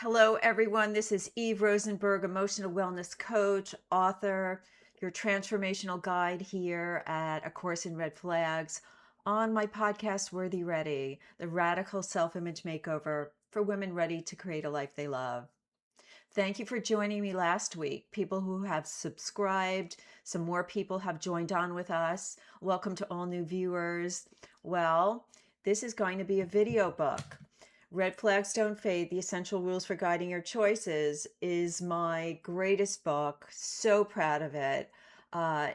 Hello, everyone. This is Eve Rosenberg, emotional wellness coach, author, your transformational guide here at A Course in Red Flags on my podcast, Worthy Ready, the radical self image makeover for women ready to create a life they love. Thank you for joining me last week. People who have subscribed, some more people have joined on with us. Welcome to all new viewers. Well, this is going to be a video book. Red Flags Don't Fade, The Essential Rules for Guiding Your Choices is my greatest book. So proud of it.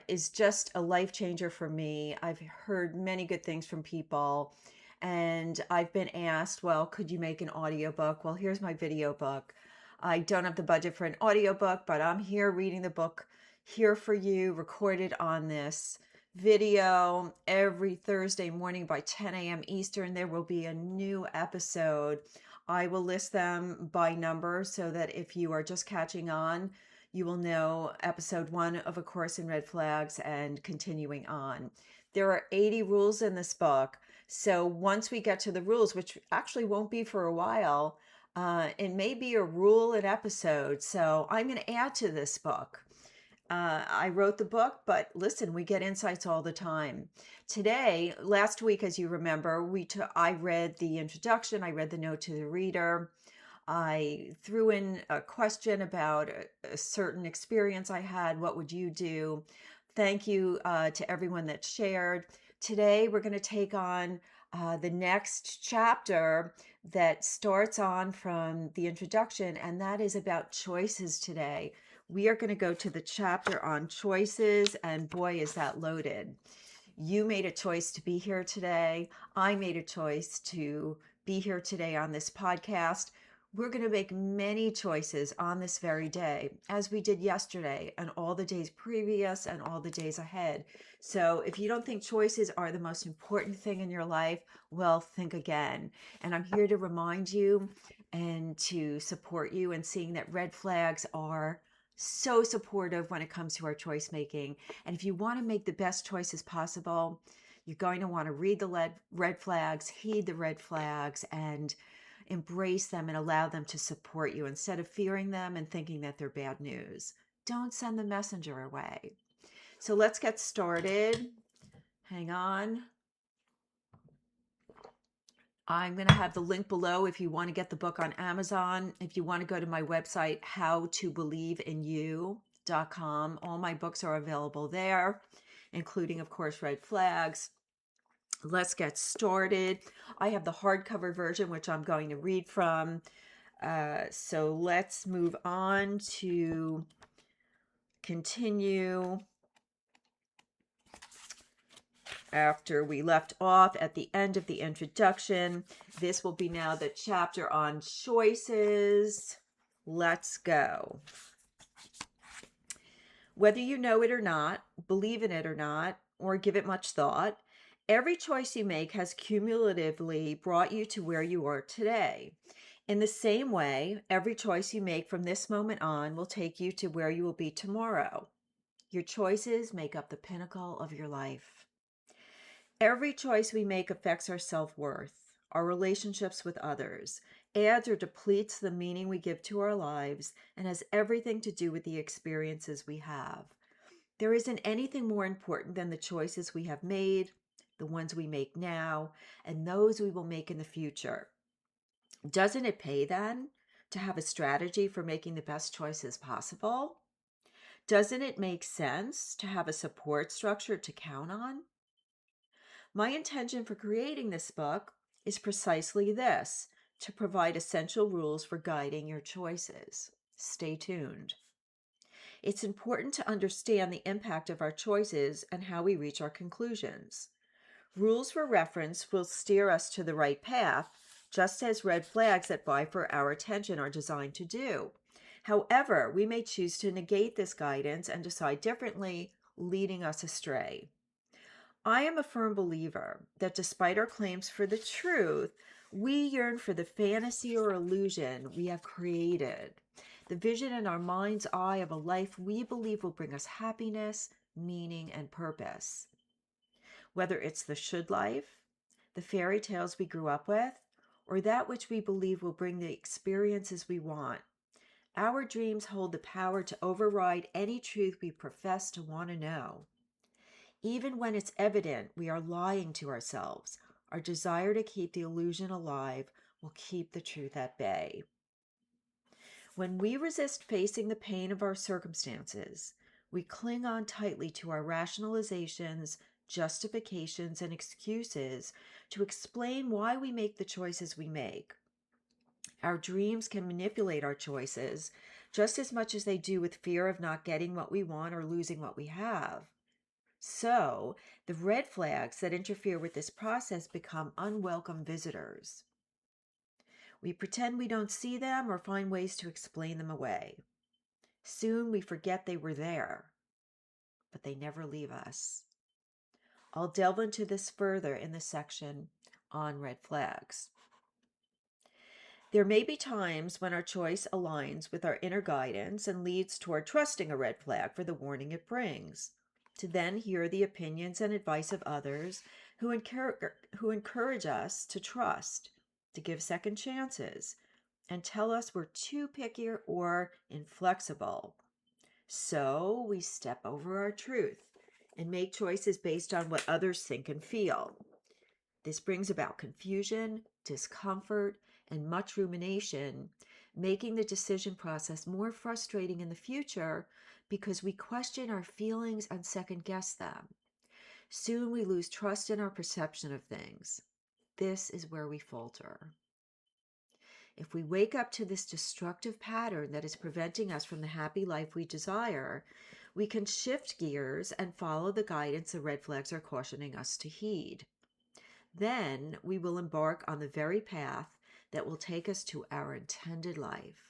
Is just a life changer for me. I've heard many good things from people, and I've been asked, well, could you make an audiobook? Well, here's my video book. I don't have the budget for an audiobook, but I'm here reading the book here for you, recorded on this video every Thursday morning by 10 a.m. Eastern. There will be a new episode. I will list them by number so that if you are just catching on, you will know episode 1 of A Course in Red Flags and continuing on. There are 80 rules in this book. So once we get to the rules, which actually won't be for a while, it may be a rule an episode. So I'm going to add to this book. I wrote the book, but listen, we get insights all the time. Today, last week, as you remember, I read the introduction, I read the note to the reader. I threw in a question about a certain experience I had. What would you do? Thank you to everyone that shared. Today, we're going to take on the next chapter that starts on from the introduction, and that is about choices today. We are going to go to the chapter on choices, and boy, is that loaded. You made a choice to be here today. I made a choice to be here today on this podcast. We're going to make many choices on this very day, as we did yesterday and all the days previous and all the days ahead. So if you don't think choices are the most important thing in your life, well, think again. And I'm here to remind you and to support you in seeing that red flags are so supportive when it comes to our choice making. And if you want to make the best choices possible, you're going to want to read the red flags, heed the red flags, and embrace them and allow them to support you instead of fearing them and thinking that they're bad news. Don't send the messenger away. So let's get started. Hang on. I'm going to have the link below if you want to get the book on Amazon. If you want to go to my website, howtobelieveinyou.com. All my books are available there, including, of course, Red Flags. Let's get started. I have the hardcover version, which I'm going to read from. So let's move on to continue after we left off at the end of the introduction. This will be now the chapter on choices. Let's go. Whether you know it or not, believe in it or not, or give it much thought, every choice you make has cumulatively brought you to where you are today. In the same way, every choice you make from this moment on will take you to where you will be tomorrow. Your choices make up the pinnacle of your life. Every choice we make affects our self-worth, our relationships with others, adds or depletes the meaning we give to our lives, and has everything to do with the experiences we have. There isn't anything more important than the choices we have made, the ones we make now, and those we will make in the future. Doesn't it pay then to have a strategy for making the best choices possible? Doesn't it make sense to have a support structure to count on? My intention for creating this book is precisely this: to provide essential rules for guiding your choices. Stay tuned. It's important to understand the impact of our choices and how we reach our conclusions. Rules for reference will steer us to the right path, just as red flags that vie for our attention are designed to do. However, we may choose to negate this guidance and decide differently, leading us astray. I am a firm believer that despite our claims for the truth, we yearn for the fantasy or illusion we have created, the vision in our mind's eye of a life we believe will bring us happiness, meaning, and purpose. Whether it's the should life, the fairy tales we grew up with, or that which we believe will bring the experiences we want. Our dreams hold the power to override any truth we profess to want to know. Even when it's evident we are lying to ourselves, our desire to keep the illusion alive will keep the truth at bay. When we resist facing the pain of our circumstances, we cling on tightly to our rationalizations, justifications, and excuses to explain why we make the choices we make. Our dreams can manipulate our choices just as much as they do with fear of not getting what we want or losing what we have. So, the red flags that interfere with this process become unwelcome visitors. We pretend we don't see them or find ways to explain them away. Soon we forget they were there, but they never leave us. I'll delve into this further in the section on red flags. There may be times when our choice aligns with our inner guidance and leads toward trusting a red flag for the warning it brings, to then hear the opinions and advice of others who encourage us to trust, to give second chances, and tell us we're too picky or inflexible. So we step over our truth and make choices based on what others think and feel. This brings about confusion, discomfort, and much rumination, making the decision process more frustrating in the future because we question our feelings and second guess them. Soon we lose trust in our perception of things. This is where we falter. If we wake up to this destructive pattern that is preventing us from the happy life we desire, we can shift gears and follow the guidance the red flags are cautioning us to heed. Then we will embark on the very path that will take us to our intended life.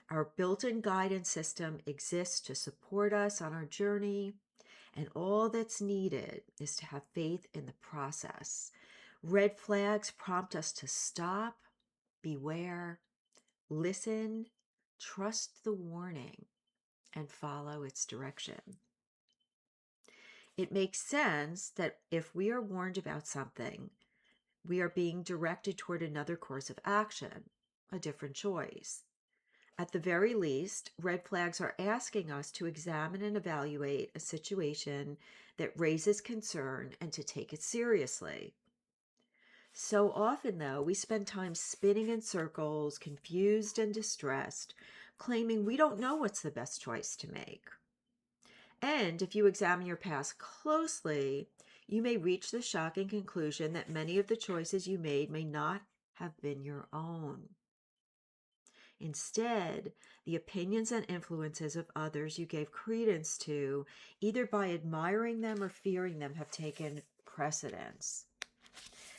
Our built-in guidance system exists to support us on our journey, and all that's needed is to have faith in the process. Red flags prompt us to stop, beware, listen, trust the warning, and follow its direction. It makes sense that if we are warned about something, we are being directed toward another course of action, a different choice. At the very least, red flags are asking us to examine and evaluate a situation that raises concern and to take it seriously. So often, though, we spend time spinning in circles, confused and distressed, claiming we don't know what's the best choice to make. And if you examine your past closely, you may reach the shocking conclusion that many of the choices you made may not have been your own. Instead, the opinions and influences of others you gave credence to, either by admiring them or fearing them, have taken precedence.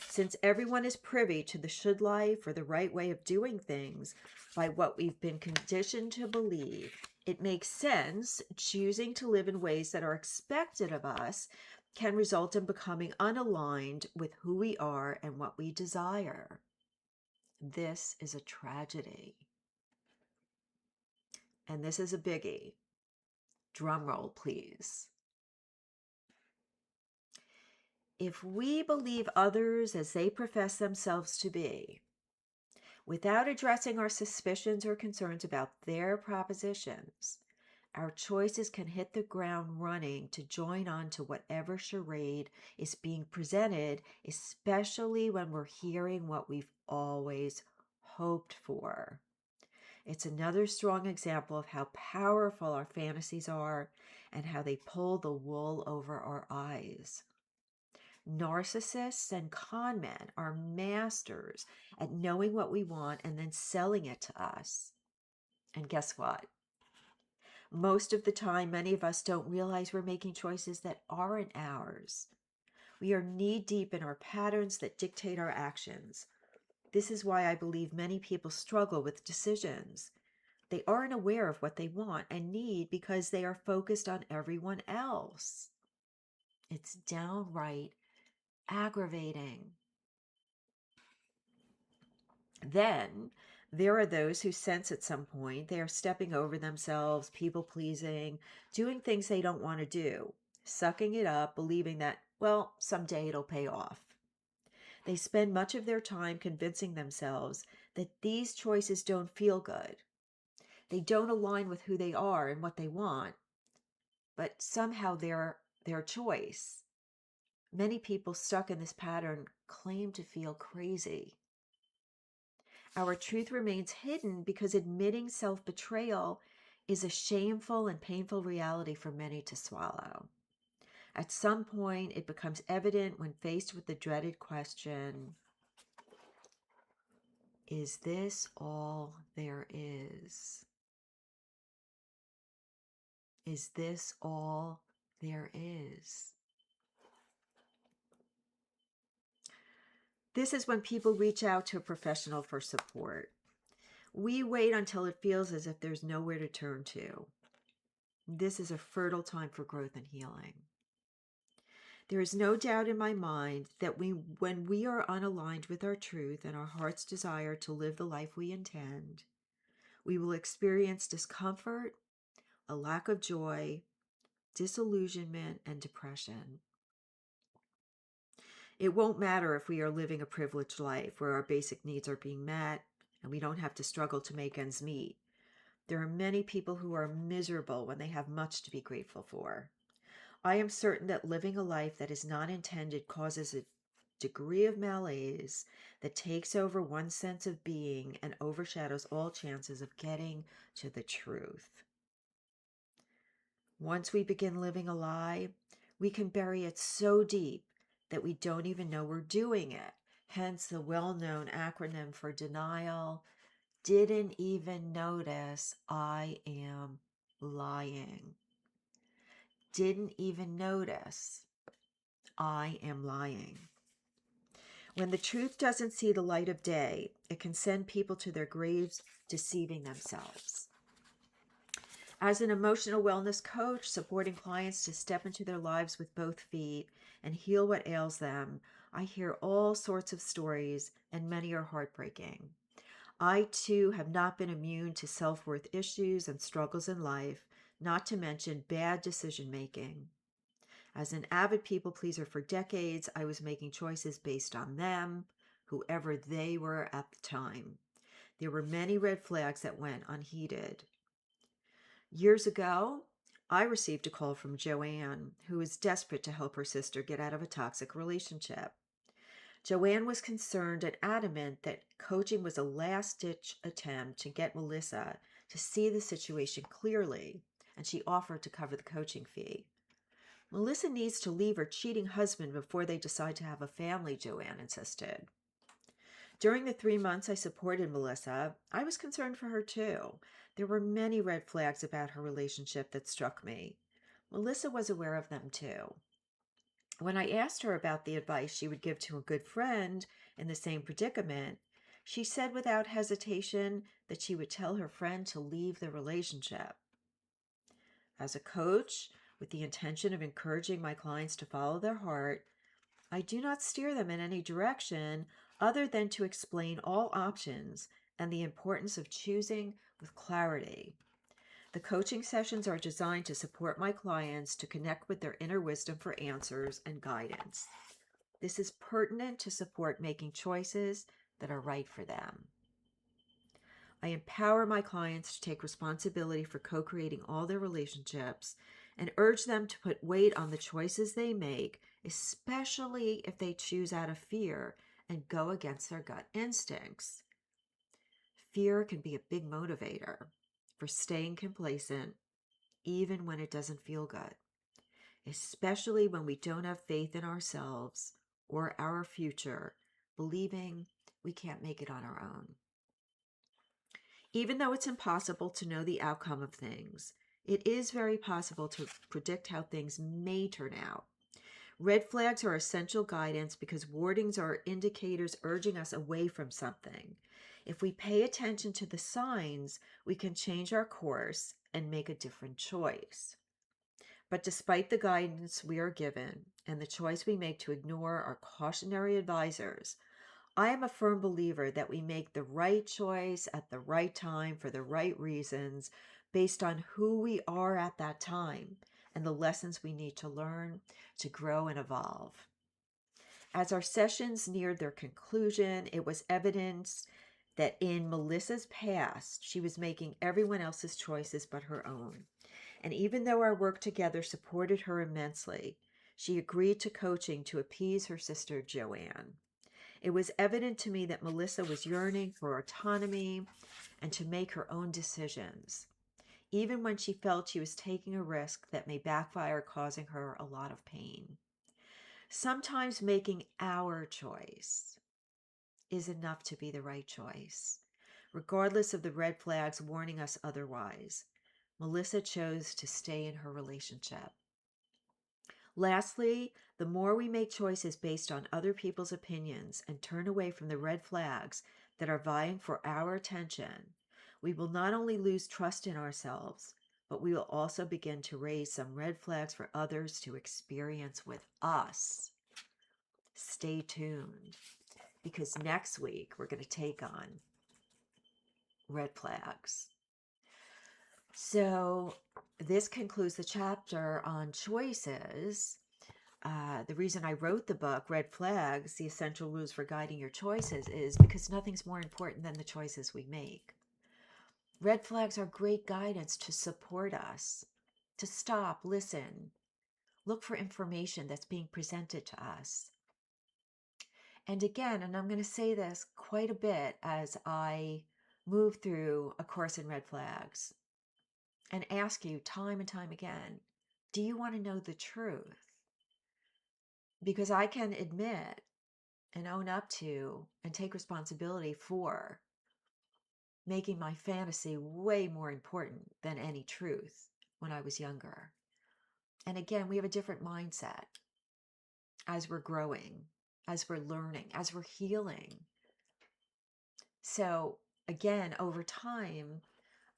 Since everyone is privy to the should life or the right way of doing things by what we've been conditioned to believe, it makes sense choosing to live in ways that are expected of us can result in becoming unaligned with who we are and what we desire. This is a tragedy. And this is a biggie. Drum roll, please. If we believe others as they profess themselves to be, without addressing our suspicions or concerns about their propositions, our choices can hit the ground running to join on to whatever charade is being presented, especially when we're hearing what we've always hoped for. It's another strong example of how powerful our fantasies are and how they pull the wool over our eyes. Narcissists and con men are masters at knowing what we want and then selling it to us. And guess what? Most of the time, many of us don't realize we're making choices that aren't ours. We are knee-deep in our patterns that dictate our actions. This is why I believe many people struggle with decisions. They aren't aware of what they want and need because they are focused on everyone else. It's downright aggravating. Then there are those who sense at some point they are stepping over themselves, people pleasing, doing things they don't want to do, sucking it up, believing that, well, someday it'll pay off. They spend much of their time convincing themselves that these choices don't feel good. They don't align with who they are and what they want, but somehow they're their choice. Many people stuck in this pattern claim to feel crazy. Our truth remains hidden because admitting self betrayal is a shameful and painful reality for many to swallow. At some point, it becomes evident when faced with the dreaded question, is this all there is? Is this all there is? This is when people reach out to a professional for support. We wait until it feels as if there's nowhere to turn to. This is a fertile time for growth and healing. There is no doubt in my mind that when we are unaligned with our truth and our heart's desire to live the life we intend, we will experience discomfort, a lack of joy, disillusionment, and depression. It won't matter if we are living a privileged life where our basic needs are being met and we don't have to struggle to make ends meet. There are many people who are miserable when they have much to be grateful for. I am certain that living a life that is not intended causes a degree of malaise that takes over one's sense of being and overshadows all chances of getting to the truth. Once we begin living a lie, we can bury it so deep that we don't even know we're doing it. Hence the well-known acronym for denial, didn't even notice I am lying. Didn't even notice I am lying. When the truth doesn't see the light of day, it can send people to their graves deceiving themselves. As an emotional wellness coach, supporting clients to step into their lives with both feet and heal what ails them, I hear all sorts of stories, and many are heartbreaking. I, too, have not been immune to self-worth issues and struggles in life, not to mention bad decision-making. As an avid people pleaser for decades, I was making choices based on them, whoever they were at the time. There were many red flags that went unheeded. Years ago, I received a call from Joanne, who was desperate to help her sister get out of a toxic relationship. Joanne was concerned and adamant that coaching was a last-ditch attempt to get Melissa to see the situation clearly, and she offered to cover the coaching fee. Melissa needs to leave her cheating husband before they decide to have a family, Joanne insisted. During the 3 months I supported Melissa, I was concerned for her too. There were many red flags about her relationship that struck me. Melissa was aware of them too. When I asked her about the advice she would give to a good friend in the same predicament, she said without hesitation that she would tell her friend to leave the relationship. As a coach, with the intention of encouraging my clients to follow their heart, I do not steer them in any direction other than to explain all options and the importance of choosing with clarity. The coaching sessions are designed to support my clients to connect with their inner wisdom for answers and guidance. This is pertinent to support making choices that are right for them. I empower my clients to take responsibility for co-creating all their relationships and urge them to put weight on the choices they make, especially if they choose out of fear and go against their gut instincts. Fear can be a big motivator for staying complacent, even when it doesn't feel good, especially when we don't have faith in ourselves or our future, believing we can't make it on our own. Even though it's impossible to know the outcome of things, it is very possible to predict how things may turn out. Red flags are essential guidance because warnings are indicators urging us away from something. If we pay attention to the signs, we can change our course and make a different choice. But despite the guidance we are given and the choice we make to ignore our cautionary advisors, I am a firm believer that we make the right choice at the right time for the right reasons based on who we are at that time and the lessons we need to learn to grow and evolve. As our sessions neared their conclusion, it was evident that in Melissa's past, she was making everyone else's choices but her own. And even though our work together supported her immensely, she agreed to coaching to appease her sister Joanne. It was evident to me that Melissa was yearning for autonomy and to make her own decisions, even when she felt she was taking a risk that may backfire, causing her a lot of pain. Sometimes making our choice is enough to be the right choice, regardless of the red flags warning us otherwise. Melissa chose to stay in her relationship. Lastly, the more we make choices based on other people's opinions and turn away from the red flags that are vying for our attention, we will not only lose trust in ourselves, but we will also begin to raise some red flags for others to experience with us. Stay tuned, because next week we're going to take on red flags. So this concludes the chapter on choices. The reason I wrote the book, Red Flags, The Essential Rules for Guiding Your Choices, is because nothing's more important than the choices we make. Red flags are great guidance to support us, to stop, listen, look for information that's being presented to us. And again, and I'm going to say this quite a bit as I move through A Course in Red Flags and ask you time and time again, do you want to know the truth? Because I can admit and own up to and take responsibility for making my fantasy way more important than any truth when I was younger. And again, we have a different mindset as we're growing, as we're learning, as we're healing. So again, over time,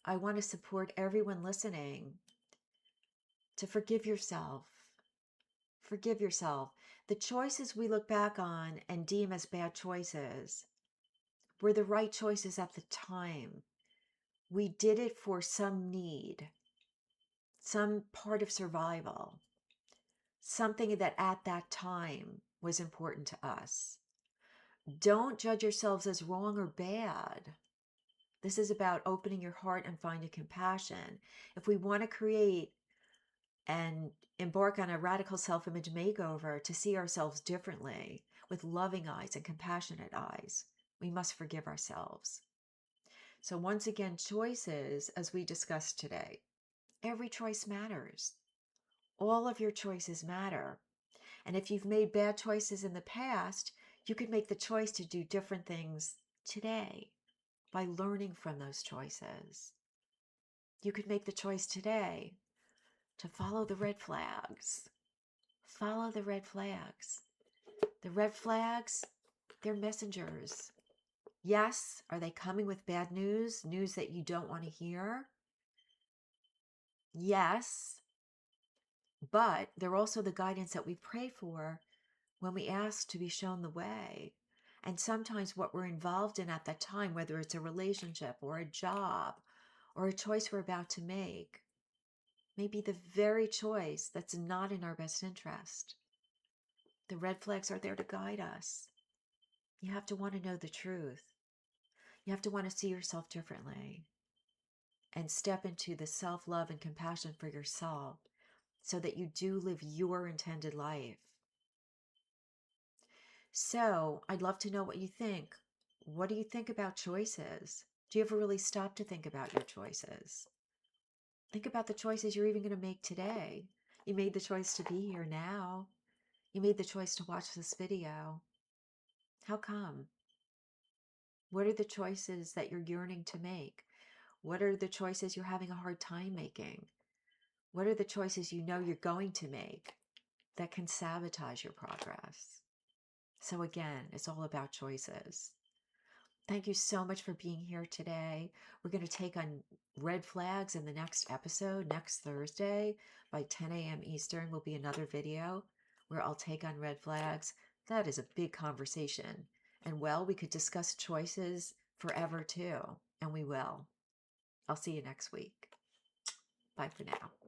I want to support everyone listening to forgive yourself. Forgive yourself. The choices we look back on and deem as bad choices were the right choices at the time. We did it for some need, some part of survival, something that at that time was important to us. Don't judge yourselves as wrong or bad. This is about opening your heart and finding compassion. If we want to create and embark on a radical self-image makeover to see ourselves differently with loving eyes and compassionate eyes, we must forgive ourselves. So once again, choices, as we discussed today, every choice matters. All of your choices matter. And if you've made bad choices in the past, you can make the choice to do different things today by learning from those choices. You could make the choice today to follow the red flags. Follow the red flags. The red flags, they're messengers. Yes, are they coming with bad news? News that you don't want to hear? Yes, but they're also the guidance that we pray for when we ask to be shown the way. And sometimes what we're involved in at that time, whether it's a relationship or a job or a choice we're about to make, may be the very choice that's not in our best interest. The red flags are there to guide us. You have to want to know the truth. You have to want to see yourself differently and step into the self-love and compassion for yourself so that you do live your intended life. So I'd love to know what you think. What do you think about choices? Do you ever really stop to think about your choices? Think about the choices you're even going to make today. You made the choice to be here now. You made the choice to watch this video. How come? What are the choices that you're yearning to make? What are the choices you're having a hard time making? What are the choices you know you're going to make that can sabotage your progress? So again, it's all about choices. Thank you so much for being here today. We're going to take on red flags in the next episode. Next Thursday by 10 a.m. Eastern will be another video where I'll take on red flags. That is a big conversation. And well, we could discuss choices forever too. And we will. I'll see you next week. Bye for now.